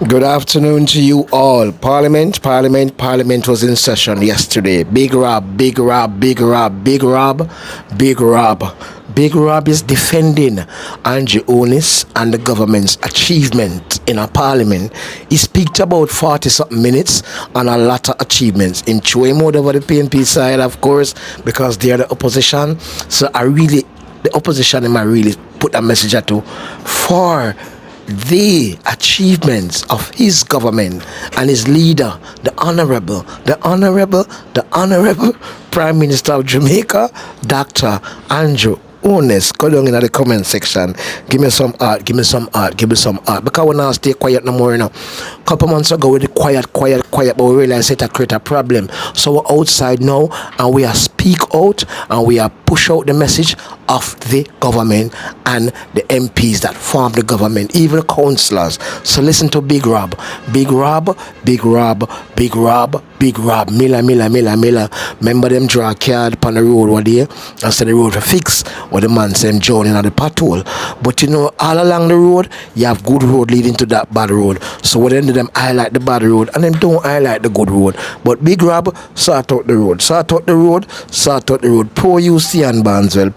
Good afternoon to you all. Parliament was in session yesterday. Big Rob. Big Rob is defending Andrew Holness and the government's achievement in a parliament. He speaks about 40-something minutes and a lot of achievements. Him throw him out over the PNP side, of course, because they are the opposition. So the opposition him I really put a message at to for the achievements of his government and his leader, the honorable Prime Minister of Jamaica, Dr. Andrew Holness. Go down in the comment section. Give me some art. Because we now stay quiet no more, Couple months ago we did quiet, but we realized it create a problem. So we're outside now and we are speak out and we are push out the message of the government and the MPs that form the government, even the councillors. So listen to Big Rob, Miller. Remember them draw a card upon the road one day and say the road for fix, or the man say him joining at the patrol. But all along the road, you have good road leading to that bad road. So what end of them highlight the bad road and them don't highlight the good road. But Big Rob sort out the road. Poor you, Cian Barneswell.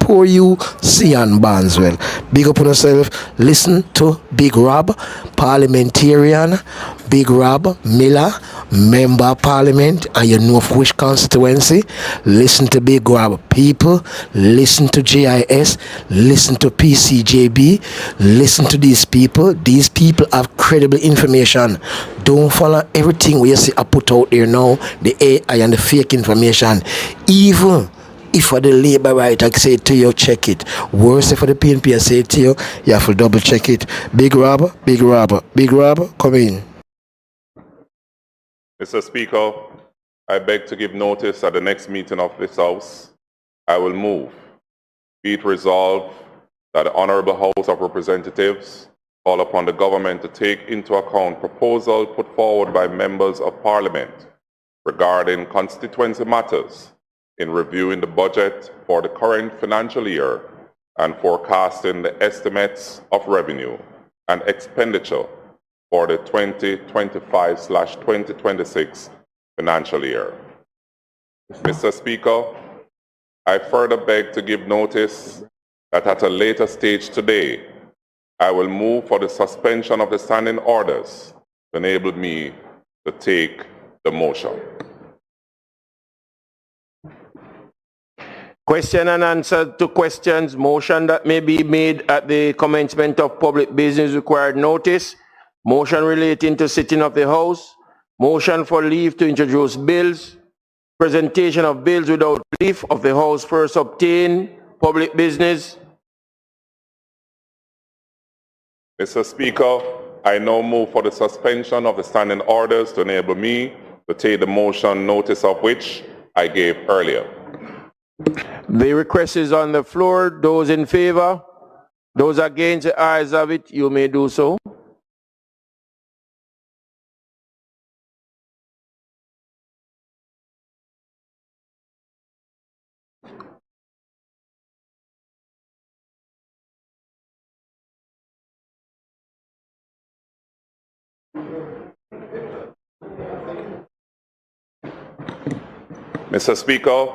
Big up on yourself. Listen to Big Rob, parliamentarian, Big Rob Miller, member of parliament, and you know of which constituency. Listen to Big Rob people, listen to JIS, listen to PCJB, listen to these people. These people have credible information. Don't follow everything we see I put out there now, the AI and the fake information. Even if for the Labour right, I say to you, check it. Worse if for the PNP, I say to you, you have to double check it. Big Rob, come in. Mr. Speaker, I beg to give notice at the next meeting of this House. I will move. Be it resolved that the Honourable House of Representatives call upon the government to take into account proposal put forward by members of Parliament regarding constituency matters in reviewing the budget for the current financial year and forecasting the estimates of revenue and expenditure for the 2025/2026 financial year. Mr. Speaker, I further beg to give notice that at a later stage today, I will move for the suspension of the standing orders to enable me to take the motion. Question and answer to questions. Motion that may be made at the commencement of public business required notice. Motion relating to sitting of the House. Motion for leave to introduce bills. Presentation of bills without leave of the House first obtained. Public business. Mr. Speaker, I now move for the suspension of the standing orders to enable me to take the motion, notice of which I gave earlier. The request is on the floor. Those in favor? Those against, the ayes have it. You may do so. Mr. Speaker,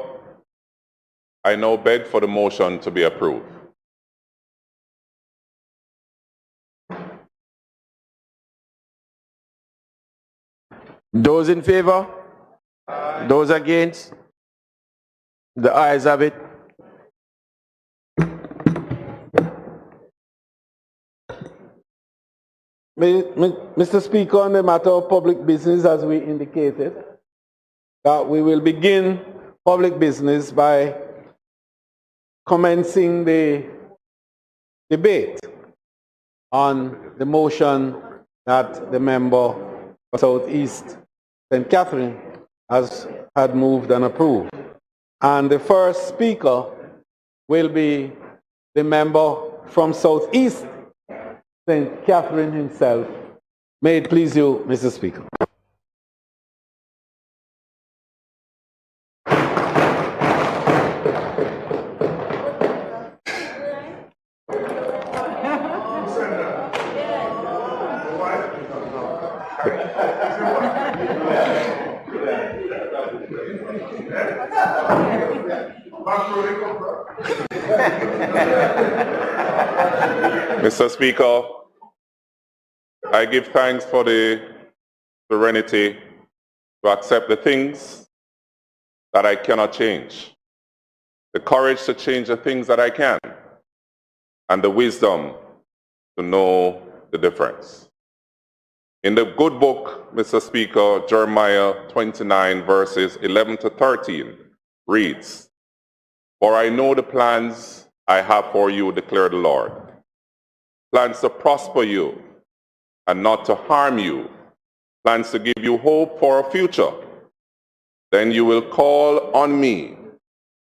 I now beg for the motion to be approved. Those in favor? Aye. Those against? The ayes have it. Mr. Speaker, on the matter of public business, as we indicated, that we will begin public business by commencing the debate on the motion that the member for South East St. Catherine had moved and approved. And the first speaker will be the member from South East St. Catherine himself. May it please you, Mr. Speaker. Mr. Speaker, I give thanks for the serenity to accept the things that I cannot change, the courage to change the things that I can, and the wisdom to know the difference. In the good book, Mr. Speaker, Jeremiah 29 verses 11 to 13 reads, "For I know the plans I have for you, declare the Lord, plans to prosper you and not to harm you, plans to give you hope for a future. Then you will call on me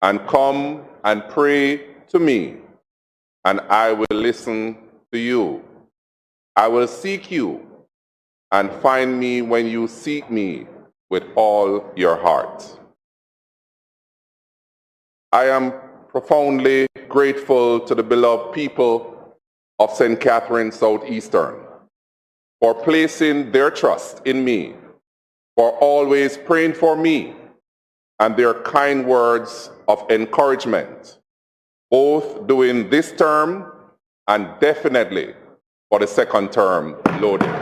and come and pray to me, and I will listen to you. I will seek you and find me when you seek me with all your heart." I am profoundly grateful to the beloved people of St. Catherine Southeastern for placing their trust in me, for always praying for me, and their kind words of encouragement, both during this term and definitely for the second term loading.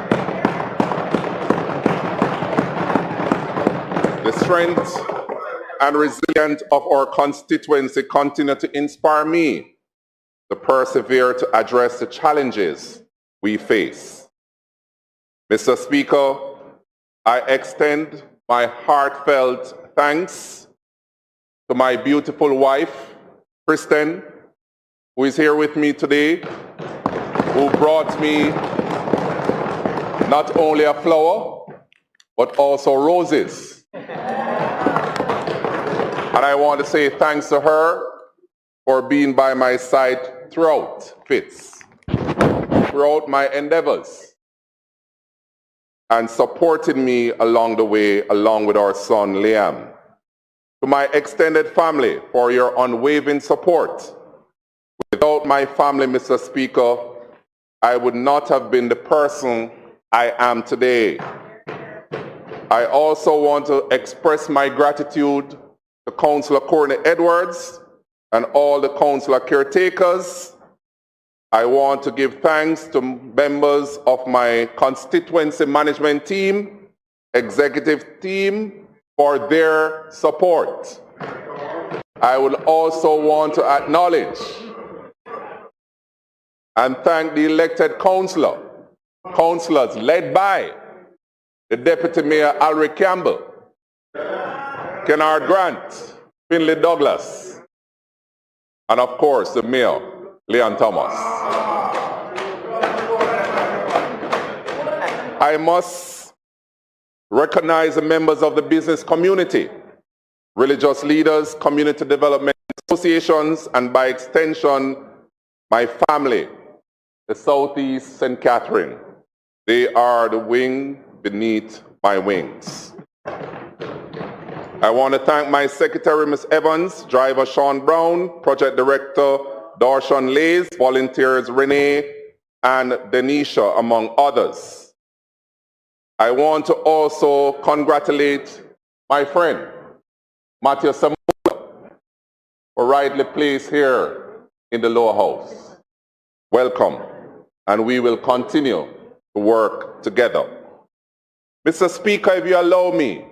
The strength and resilience of our constituency continue to inspire me to persevere to address the challenges we face. Mr. Speaker, I extend my heartfelt thanks to my beautiful wife, Kristen, who is here with me today, who brought me not only a flower, but also roses. And I want to say thanks to her for being by my side throughout my endeavors, and supporting me along the way, along with our son, Liam. To my extended family for your unwavering support. Without my family, Mr. Speaker, I would not have been the person I am today. I also want to express my gratitude to Councillor Courtney Edwards and all the councillor caretakers. I want to give thanks to members of my constituency management team, executive team, for their support. I would also want to acknowledge and thank the elected councillors led by the Deputy Mayor Alric Campbell, Kennard Grant, Finley Douglas, and of course the Mayor, Leon Thomas. I must recognize the members of the business community, religious leaders, community development associations, and by extension, my family, the Southeast St. Catherine. They are the wing beneath my wings. I want to thank my secretary, Ms. Evans, driver Sean Brown, project director Darshan Lays, volunteers Renee and Denisha, among others. I want to also congratulate my friend, Matthew Samuel, for rightly placed here in the lower house. Welcome, and we will continue to work together. Mr. Speaker, if you allow me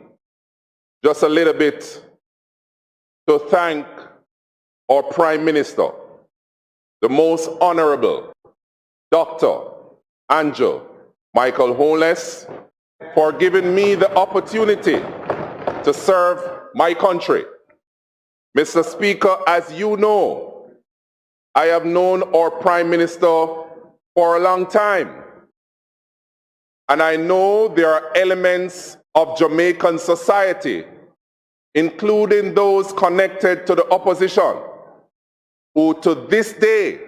just a little bit to thank our Prime Minister, the Most Honorable Dr. Andrew Michael Holness, for giving me the opportunity to serve my country. Mr. Speaker, as you know, I have known our Prime Minister for a long time, and I know there are elements of Jamaican society, including those connected to the opposition, who to this day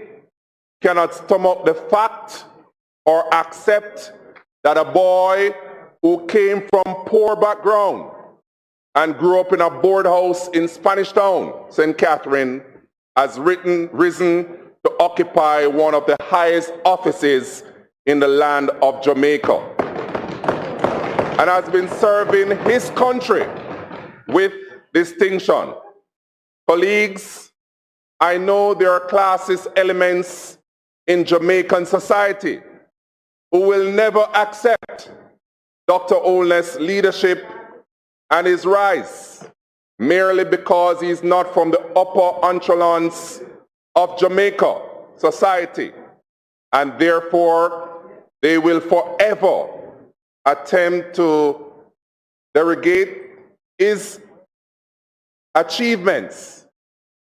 cannot stomach the fact or accept that a boy who came from poor background and grew up in a board house in Spanish Town, St. Catherine, has risen to occupy one of the highest offices in the land of Jamaica. and has been serving his country with distinction. Colleagues, I know there are classist elements in Jamaican society who will never accept Dr. Holness' leadership and his rise merely because he's not from the upper echelons of Jamaica society, and therefore they will forever attempt to derogate his achievements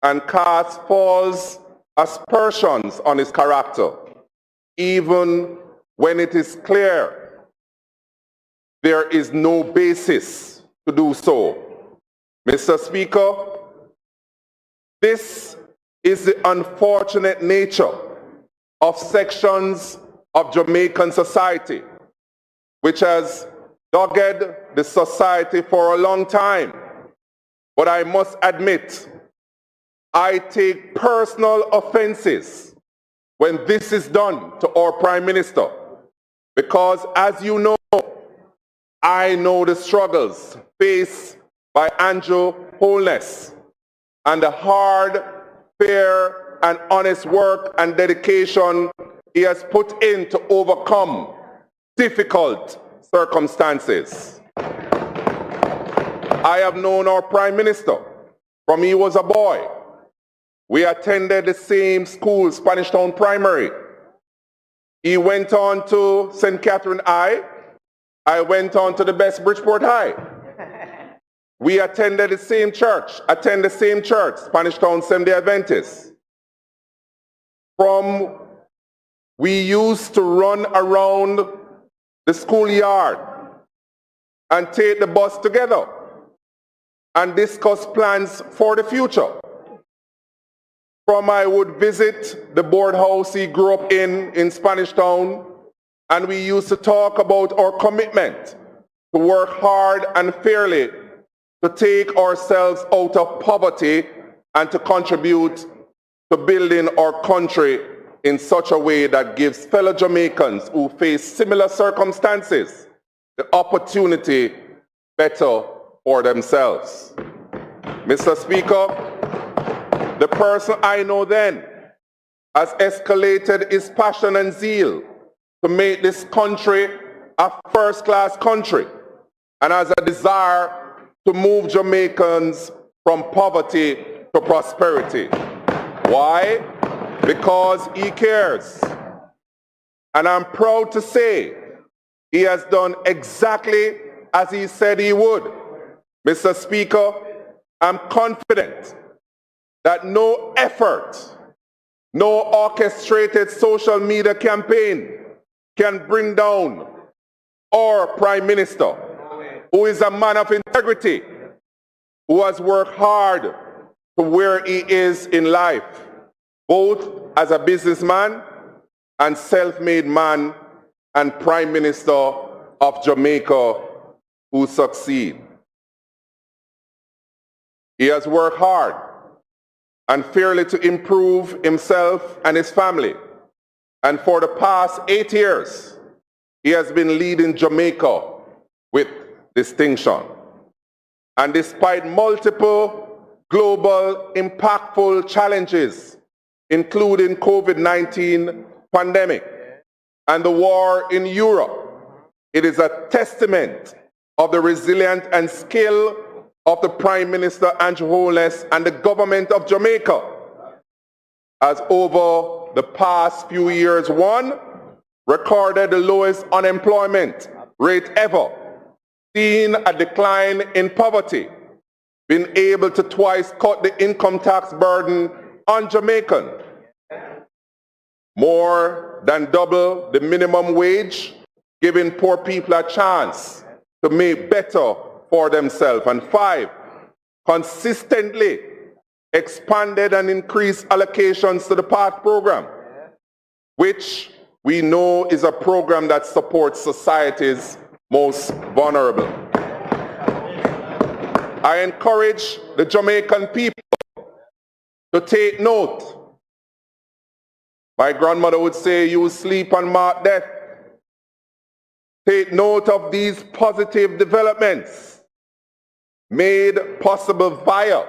and cast false aspersions on his character, even when it is clear there is no basis to do so. Mr. Speaker, this is the unfortunate nature of sections of Jamaican society, which has dogged the society for a long time. But I must admit, I take personal offenses when this is done to our Prime Minister, because as you know, I know the struggles faced by Andrew Holness and the hard, fair, and honest work and dedication he has put in to overcome difficult circumstances. I have known our Prime Minister from he was a boy. We attended the same school, Spanish Town Primary. He went on to St. Catherine High. I went on to the best Bridgeport High. We attended the same church, Spanish Town Seventh-day Adventist. We used to run around the schoolyard and take the bus together and discuss plans for the future. I would visit the board house he grew up in Spanish Town, and we used to talk about our commitment to work hard and fairly to take ourselves out of poverty and to contribute to building our country in such a way that gives fellow Jamaicans who face similar circumstances the opportunity better for themselves. Mr. Speaker, the person I know then has escalated his passion and zeal to make this country a first-class country and has a desire to move Jamaicans from poverty to prosperity. Why? Because he cares. And I'm proud to say he has done exactly as he said he would. Mr. Speaker, I'm confident that no effort, no orchestrated social media campaign can bring down our Prime Minister, who is a man of integrity, who has worked hard to where he is in life, both as a businessman and self-made man and Prime Minister of Jamaica who succeed. He has worked hard and fairly to improve himself and his family. And for the past 8 years, he has been leading Jamaica with distinction. And despite multiple global impactful challenges, including COVID-19 pandemic and the war in Europe, it is a testament of the resilience and skill of the Prime Minister Andrew Holness and the government of Jamaica, as over the past few years, one, recorded the lowest unemployment rate ever, seen a decline in poverty, been able to twice cut the income tax burden on Jamaicans, more than double the minimum wage, giving poor people a chance to make better for themselves. And 5, consistently expanded and increased allocations to the PATH program, which we know is a program that supports society's most vulnerable. I encourage the Jamaican people to take note. My grandmother would say, you sleep and mark death. take note of these positive developments made possible via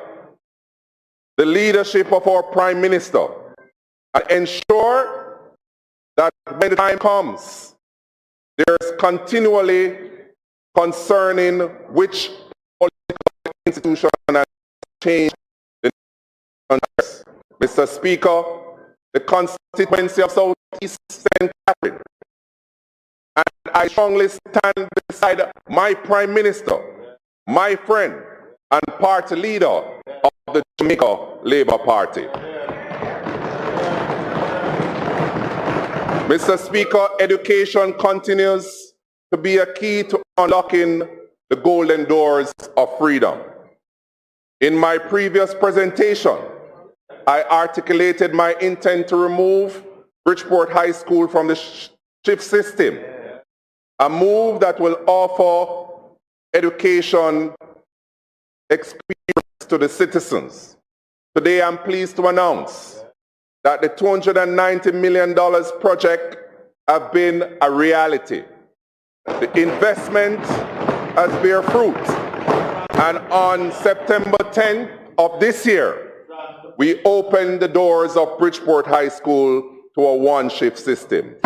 the leadership of our Prime Minister, and ensure that when the time comes, there's continually concerning which political institution has changed the nation. Mr. Speaker, the constituency of South East St. Catherine, and I strongly stand beside my Prime Minister, my friend, and party leader of the Jamaica Labour Party. Mr. Speaker, education continues to be a key to unlocking the golden doors of freedom. In my previous presentation, I articulated my intent to remove Bridgeport High School from the shift system, a move that will offer education experience to the citizens. Today, I'm pleased to announce that the $290 million project has been a reality. The investment has bear fruit, and on September 10th of this year, we opened the doors of Bridgeport High School to a one-shift system.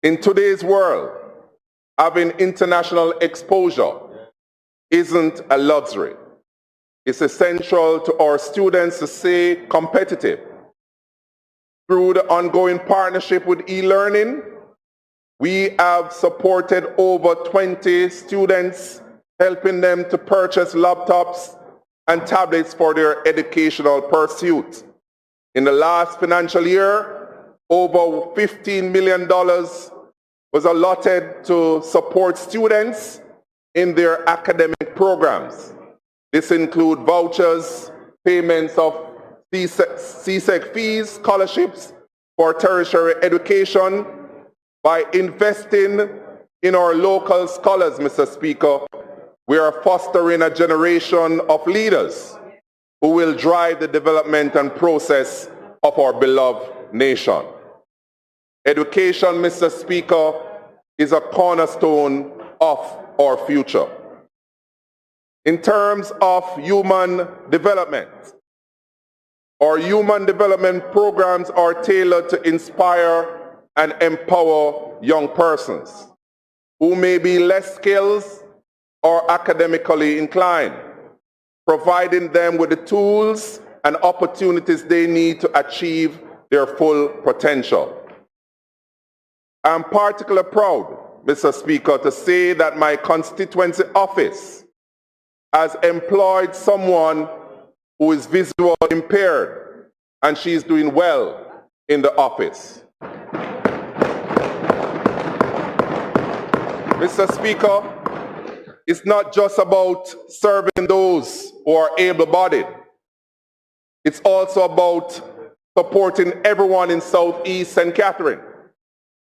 In today's world, having international exposure isn't a luxury. It's essential to our students to stay competitive. Through the ongoing partnership with e-learning, we have supported over 20 students, helping them to purchase laptops and tablets for their educational pursuit. In the last financial year, over $15 million was allotted to support students in their academic programs. This includes vouchers, payments of CSEC fees, scholarships for tertiary education. By investing in our local scholars, Mr. Speaker, we are fostering a generation of leaders who will drive the development and process of our beloved nation. Education, Mr. Speaker, is a cornerstone of our future. In terms of human development, our human development programs are tailored to inspire and empower young persons who may be less skilled or academically inclined, providing them with the tools and opportunities they need to achieve their full potential. I'm particularly proud, Mr. Speaker, to say that my constituency office has employed someone who is visually impaired, and she's doing well in the office. Mr. Speaker, it's not just about serving those who are able-bodied. It's also about supporting everyone in Southeast St. Catherine.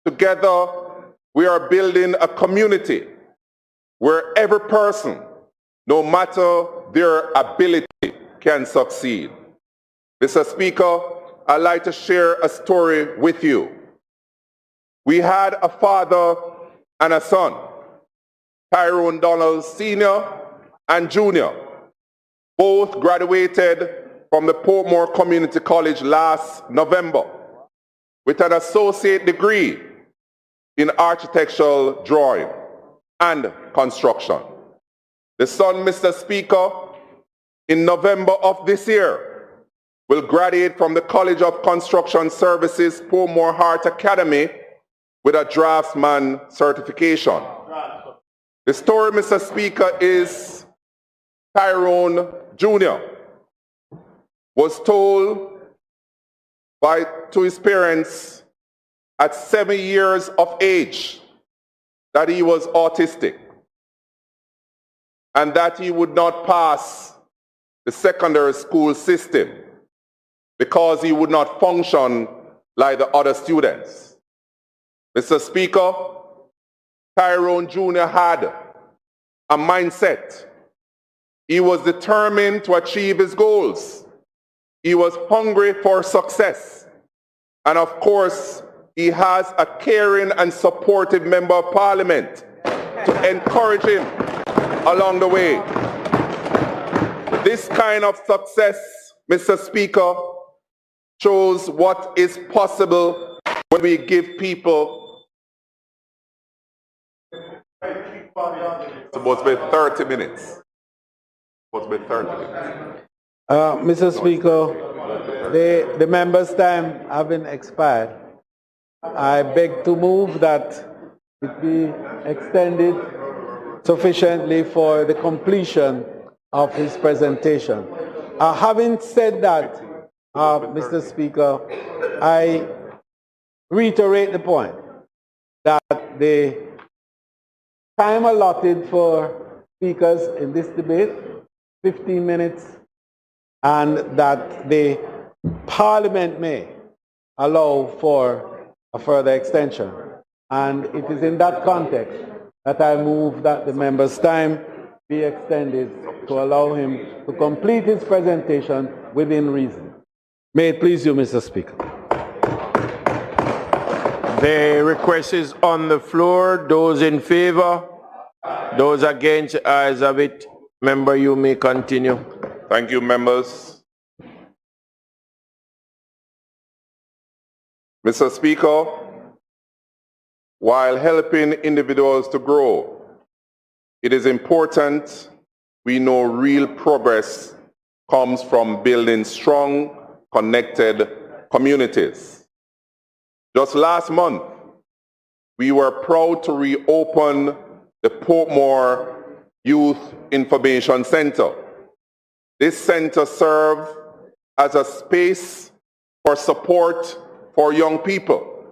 Together, we are building a community where every person, no matter their ability, can succeed. Mr. Speaker, I'd like to share a story with you. We had a father and a son, Tyrone Donald Sr. and Jr. Both graduated from the Portmore Community College last November with an associate degree in architectural drawing and construction. The son, Mr. Speaker, in November of this year, will graduate from the College of Construction Services Portmore Art Academy with a draftsman certification. The story, Mr. Speaker, is Tyrone Jr. was told to his parents at 7 years of age that he was autistic and that he would not pass the secondary school system because he would not function like the other students. Mr. Speaker, Tyrone Jr. had a mindset. He was determined to achieve his goals. He was hungry for success. And of course, he has a caring and supportive member of parliament to encourage him along the way. This kind of success, Mr. Speaker, shows what is possible when we give people. It's supposed to be 30 minutes. Supposed to be 30 minutes. Mr. Speaker, the members' time having expired, I beg to move that it be extended sufficiently for the completion of his presentation. Having said that, Mr. Speaker, I reiterate the point that the time allotted for speakers in this debate, 15 minutes, and that the Parliament may allow for a further extension. And it is in that context that I move that the member's time be extended to allow him to complete his presentation within reason. May it please you, Mr. Speaker. The request is on the floor. Those in favor? Those against? Ayes have it. Member, you may continue. Thank you, members. Mr. Speaker, while helping individuals to grow, it is important we know real progress comes from building strong, connected communities. Just last month, we were proud to reopen the Portmore Youth Information Center. This center serves as a space for support for young people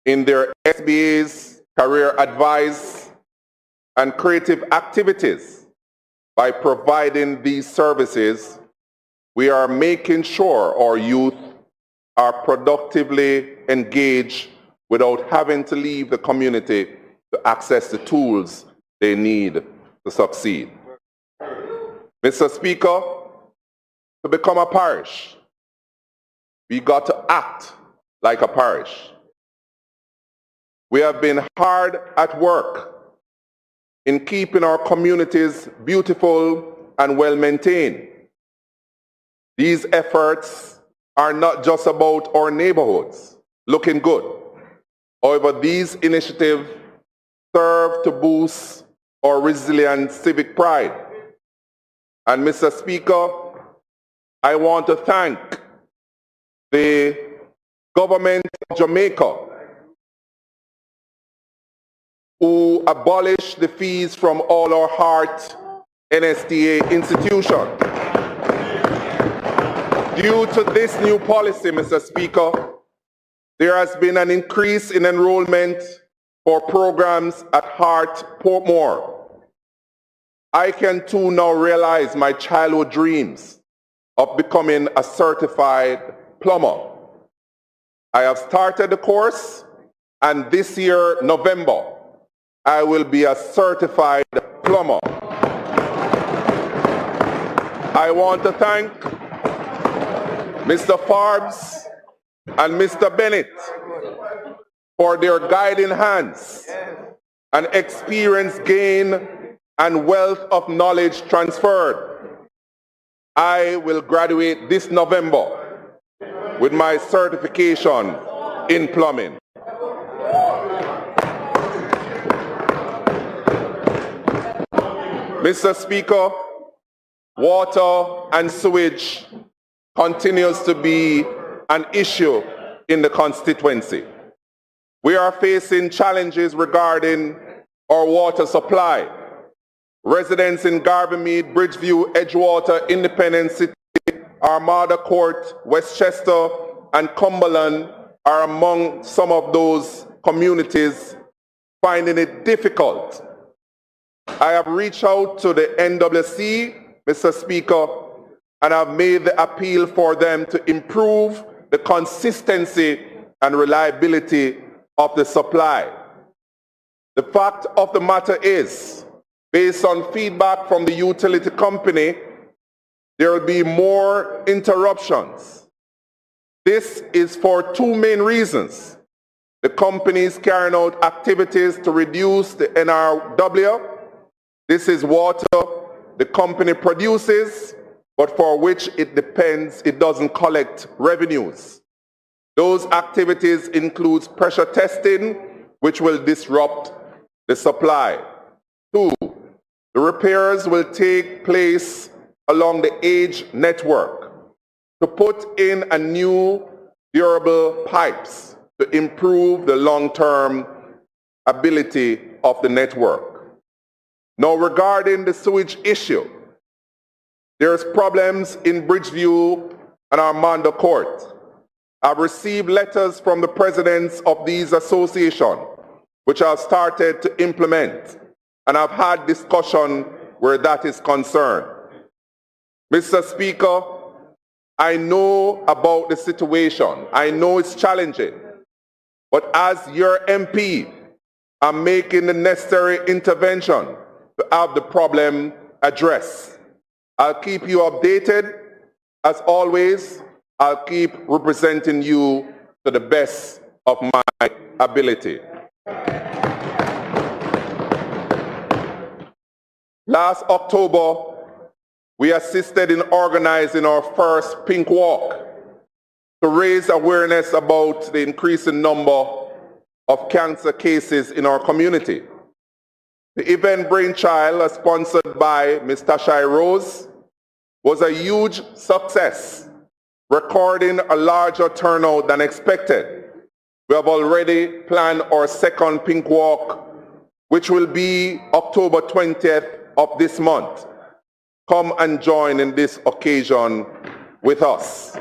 in their SBAs, career advice, and creative activities. By providing these services, we are making sure our youth are productively engaged without having to leave the community to access the tools they need to succeed. Mr. Speaker, to become a parish, we got to act like a parish. We have been hard at work in keeping our communities beautiful and well maintained. These efforts are not just about our neighborhoods looking good. However, these initiatives serve to boost our resilient civic pride. And Mr. Speaker, I want to thank the government of Jamaica, who abolished the fees from all our heart NSTA institutions. Due to this new policy, Mr. Speaker, there has been an increase in enrollment for programs at Heart Portmore. I can too now realize my childhood dreams of becoming a certified plumber. I have started the course, and this year, November, I will be a certified plumber. I want to thank Mr. Forbes and Mr. Bennett for their guiding hands and experience gain and wealth of knowledge transferred. I will graduate this November with my certification in plumbing. Mr. Speaker, water and sewage continues to be an issue in the constituency. We are facing challenges regarding our water supply. Residents in Garbermead, Bridgeview, Edgewater, Independence City, Armada Court, Westchester, and Cumberland are among some of those communities finding it difficult. I have reached out to the NWC, Mr. Speaker, and have made the appeal for them to improve the consistency and reliability of the supply. The fact of the matter is, based on feedback from the utility company, there will be more interruptions This is for two main reasons. The company is carrying out activities to reduce the NRW. This is water the company produces, but for which it doesn't collect revenues. Those activities include pressure testing, which will disrupt the supply. 2, the repairs will take place along the age network to put in a new durable pipes to improve the long-term ability of the network. Now, regarding the sewage issue, there's problems in Bridgeview and Armando Court. I've received letters from the presidents of these associations, which I've started to implement, and I've had discussion where that is concerned. Mr. Speaker, I know about the situation. I know it's challenging, but as your MP, I'm making the necessary intervention to have the problem addressed. I'll keep you updated. As always, I'll keep representing you to the best of my ability. Last October, we assisted in organizing our first Pink Walk to raise awareness about the increasing number of cancer cases in our community. The event brainchild, sponsored by Ms. Tashai Rose, was a huge success, recording a larger turnout than expected. We have already planned our second Pink Walk, which will be October 20th of this month. Come and join in this occasion with us.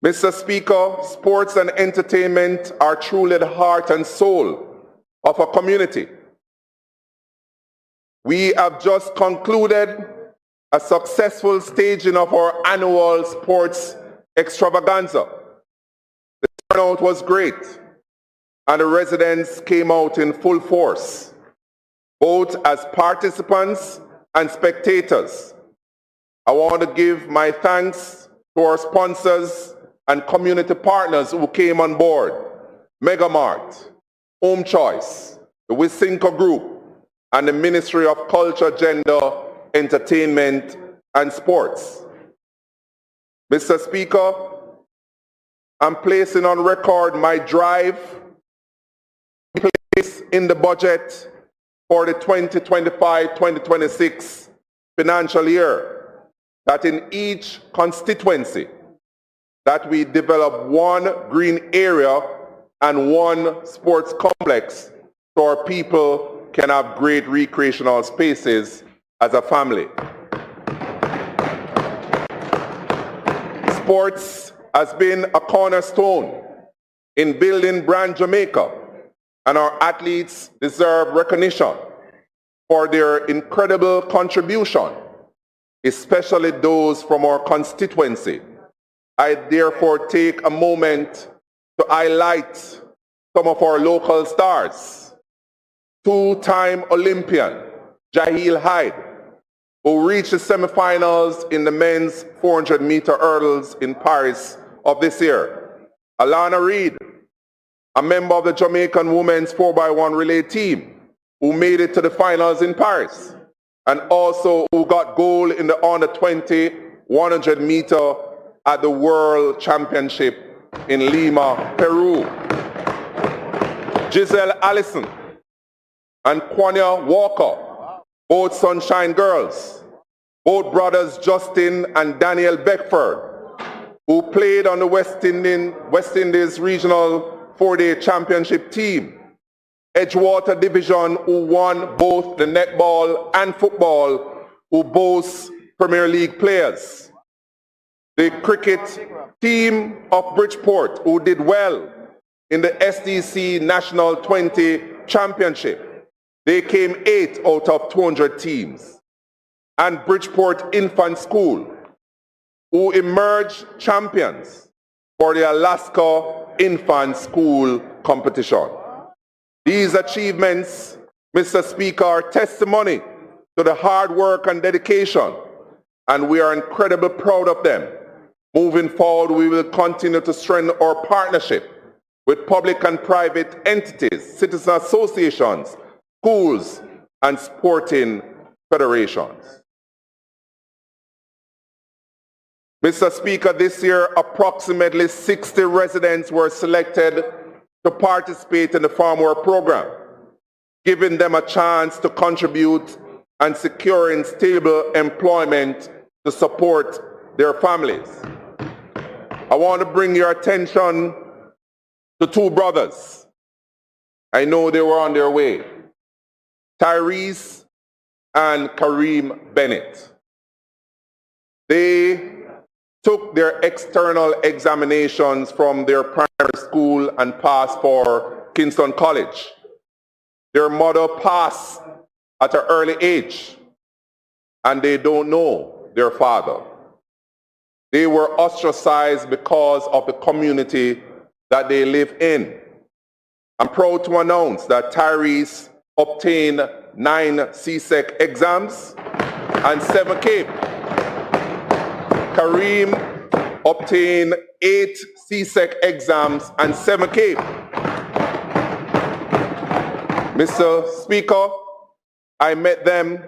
Mr. Speaker, sports and entertainment are truly the heart and soul of a community. We have just concluded a successful staging of our annual sports extravaganza. The turnout was great, and the residents came out in full force, both as participants and spectators. I want to give my thanks to our sponsors and community partners who came on board: Megamart, Home Choice, the Wysinco Group, and the Ministry of Culture, Gender, Entertainment, and Sports. Mr. Speaker, I'm placing on record my drive to place in the budget for the 2025-2026 financial year that in each constituency that we develop one green area and one sports complex so our people can have great recreational spaces as a family. Sports has been a cornerstone in building brand Jamaica, and our athletes deserve recognition for their incredible contribution, especially those from our constituency. I therefore take a moment to highlight some of our local stars. Two-time Olympian Jaheel Hyde, who reached the semifinals in the men's 400-meter hurdles in Paris of this year. Alana Reid, a member of the Jamaican women's 4x1 relay team, who made it to the finals in Paris, and also who got gold in the under-20 100-meter at the World Championship in Lima, Peru. Giselle Allison and Kwanya Walker, both Sunshine Girls, both brothers Justin and Daniel Beckford, who played on the West Indies Regional 4-day championship team. Edgewater Division, who won both the netball and football, who boast Premier League players. The cricket team of Bridgeport, who did well in the SDC National 20 Championship. They came 8 out of 200 teams. And Bridgeport Infant School, who emerged champions for the Alaska Infant School competition. These achievements, Mr. Speaker, are testimony to the hard work and dedication, and we are incredibly proud of them. Moving forward, we will continue to strengthen our partnership with public and private entities, citizen associations, schools, and sporting federations. Mr. Speaker, this year approximately 60 residents were selected to participate in the farm work program, giving them a chance to contribute and securing stable employment to support their families. I want to bring your attention to two brothers. I know they were on their way. Tyrese and Kareem Bennett. They took their external examinations from their primary school and passed for Kingston College. Their mother passed at an early age, and they don't know their father. They were ostracized because of the community that they live in. I'm proud to announce that Tyrese obtained 9 CSEC exams and 7 CAPE. Kareem obtained 8 CSEC exams and 7 CAPE. Mr. Speaker, I met them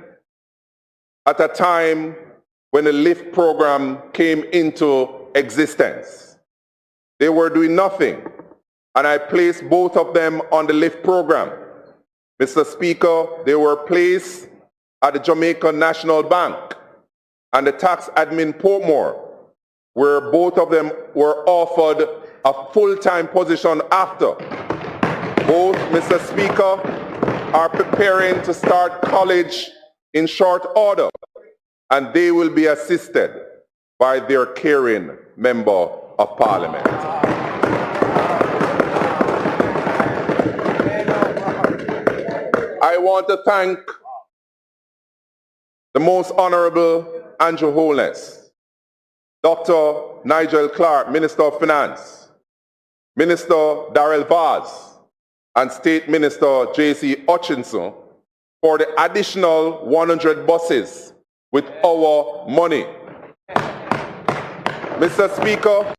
at a time when the LIFT program came into existence. They were doing nothing, and I placed both of them on the LIFT program. Mr. Speaker, they were placed at the Jamaica National Bank and the tax admin Portmore, where both of them were offered a full-time position after. Both, Mr. Speaker, are preparing to start college in short order, and they will be assisted by their caring member of Parliament. I want to thank the Most Honorable Andrew Holness, Dr. Nigel Clark, Minister of Finance, Minister Darrell Vaz, and State Minister J.C. Hutchinson for the additional 100 buses with our money. Mr. Speaker,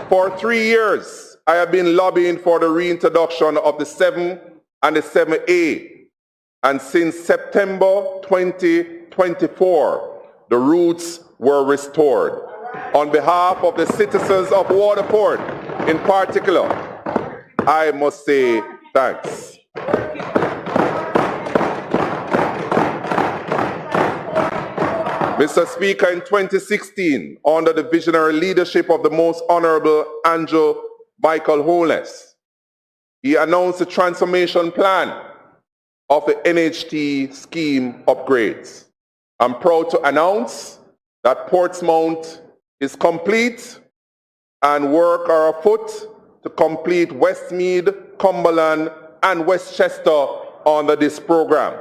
for 3 years, I have been lobbying for the reintroduction of the 7 and the 7A. And since September 2024, the routes were restored. On behalf of the citizens of Waterford in particular, I must say thanks. Mr. Speaker, in 2016, under the visionary leadership of the Most Honorable Andrew Michael Holness, he announced the transformation plan of the NHT scheme upgrades. I'm proud to announce that Portsmouth is complete and work are afoot to complete Westmead, Cumberland, and Westchester under this program.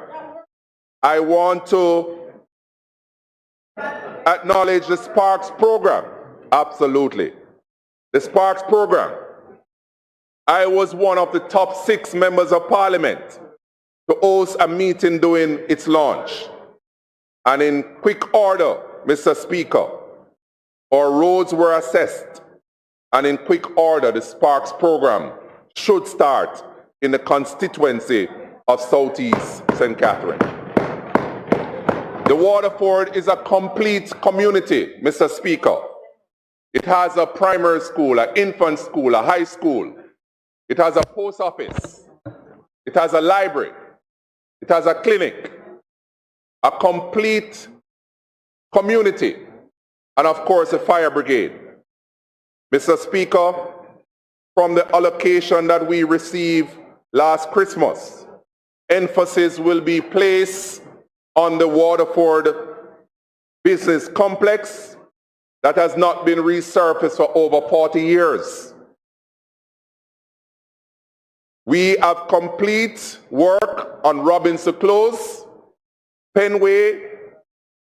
I want to acknowledge the Sparks program. Absolutely. The Sparks program. I was one of the top 6 members of Parliament to host a meeting during its launch. And in quick order, Mr. Speaker, our roads were assessed, and in quick order, the Sparks program should start in the constituency of Southeast St. Catherine. The Waterford is a complete community, Mr. Speaker. It has a primary school, an infant school, a high school. It has a post office. It has a library. It has a clinic, a complete community, and of course a fire brigade. Mr. Speaker, from the allocation that we received last Christmas, emphasis will be placed on the Waterford business complex that has not been resurfaced for over 40 years. We have complete work on Robinson Close, Penway.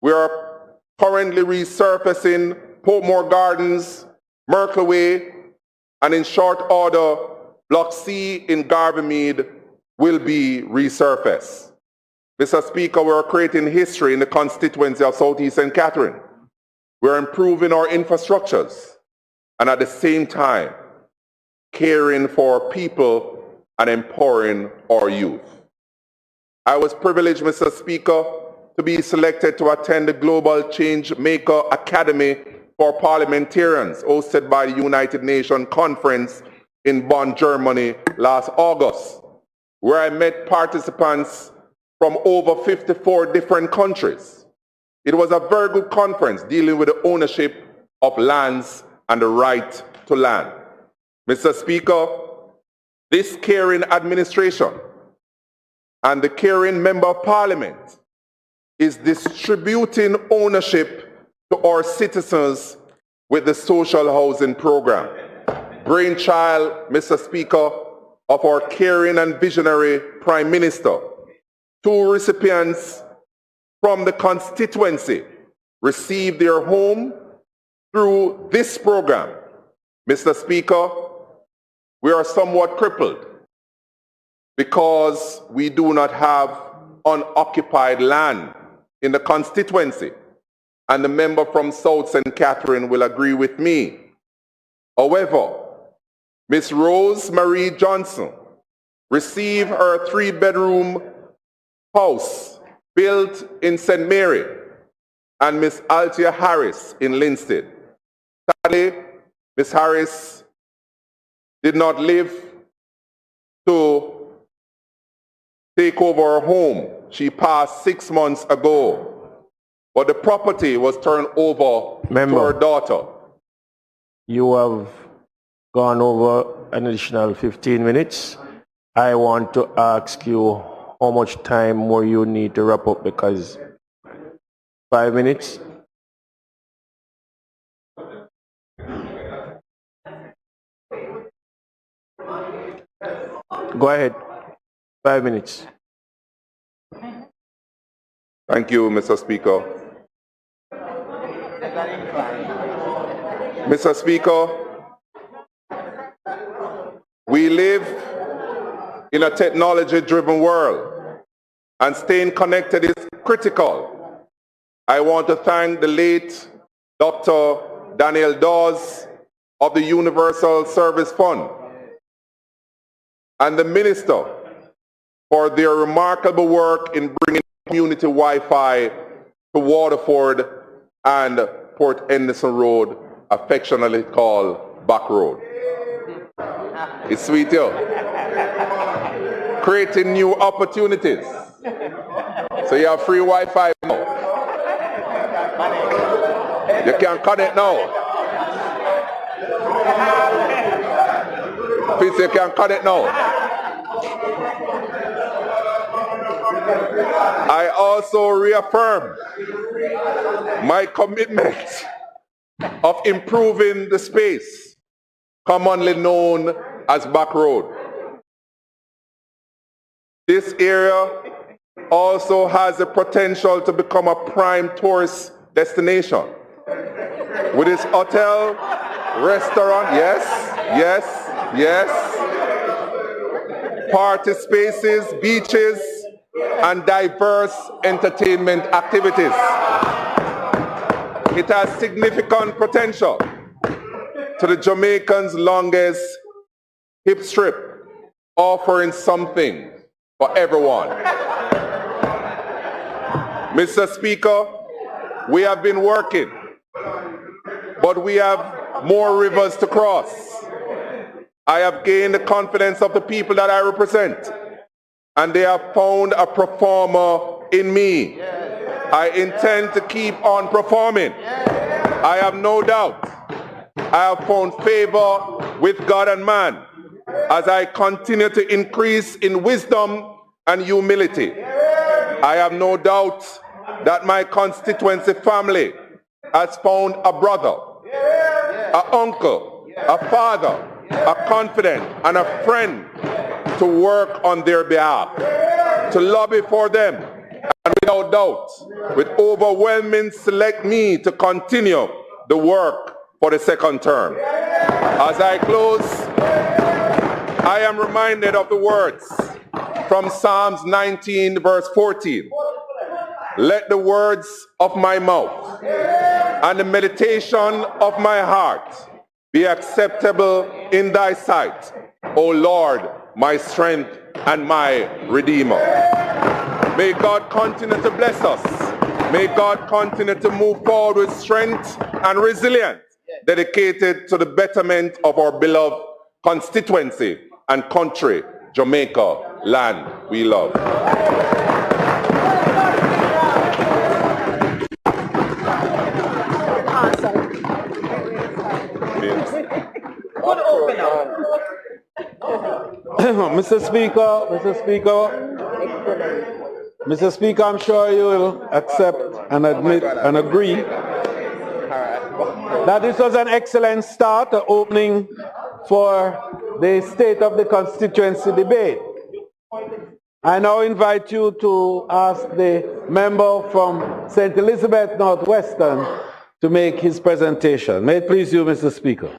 We are currently resurfacing Portmore Gardens, Merkel Way, and in short order, Block C in Garbermead will be resurfaced. Mr. Speaker, we're creating history in the constituency of Southeast St. Catherine. We're improving our infrastructures. and at the same time, caring for people and empowering our youth. I was privileged, Mr. Speaker, to be selected to attend the Global Change Maker Academy for Parliamentarians hosted by the United Nations Conference in Bonn, Germany last August, where I met participants from over 54 different countries. It was a very good conference dealing with the ownership of lands and the right to land. Mr. Speaker, this caring administration and the caring Member of Parliament is distributing ownership to our citizens with the social housing program. Brainchild, Mr. Speaker, of our caring and visionary Prime Minister. 2 recipients from the constituency received their home through this program. Mr. Speaker, we are somewhat crippled because we do not have unoccupied land in the constituency, and the member from South St. Catherine will agree with me. However, Ms. Rose Marie Johnson received her 3-bedroom house built in St. Mary, and Ms. Althea Harris in Linstead. Sadly, Ms. Harris did not live to take over her home. She passed 6 months ago, but the property was turned over to her daughter. You have gone over an additional 15 minutes. I want to ask you how much time more you need to wrap up, because 5 minutes. Go ahead. 5 minutes. Thank you, Mr. Speaker. Mr. Speaker, we live in a technology-driven world, and staying connected is critical. I want to thank the late Dr. Daniel Dawes of the Universal Service Fund and the Minister for their remarkable work in bringing community Wi-Fi to Waterford and Port Henderson Road, affectionately called Back Road. It's sweet, yo. Creating new opportunities. So you have free Wi-Fi now. You can connect now. Please, you can connect now. I also reaffirm my commitment of improving the space commonly known as Back Road. This area also has the potential to become a prime tourist destination with its hotel, restaurant, yes, party spaces, beaches, and diverse entertainment activities. It has significant potential to the Jamaican's longest hip strip, offering something for everyone. Mr. Speaker, we have been working, but we have more rivers to cross. I have gained the confidence of the people that I represent, and they have found a performer in me. I intend to keep on performing. I have no doubt I have found favor with God and man as I continue to increase in wisdom and humility. I have no doubt that my constituency family has found a brother, an uncle, a father, a confidant, and a friend to work on their behalf, to lobby for them, and without doubt, with overwhelming select me to continue the work for the second term. As I close, I am reminded of the words from Psalms 19, verse 14. Let the words of my mouth and the meditation of my heart be acceptable in thy sight, O Lord, my strength and my Redeemer. May God continue to bless us. May God continue to move forward with strength and resilience, dedicated to the betterment of our beloved constituency and country, Jamaica, land we love. Mr. Speaker, I'm sure you will accept and admit and agree that this was an excellent start, the opening for the State of the Constituency debate. I now invite you to ask the member from St. Elizabeth Northwestern to make his presentation. May it please you, Mr. Speaker.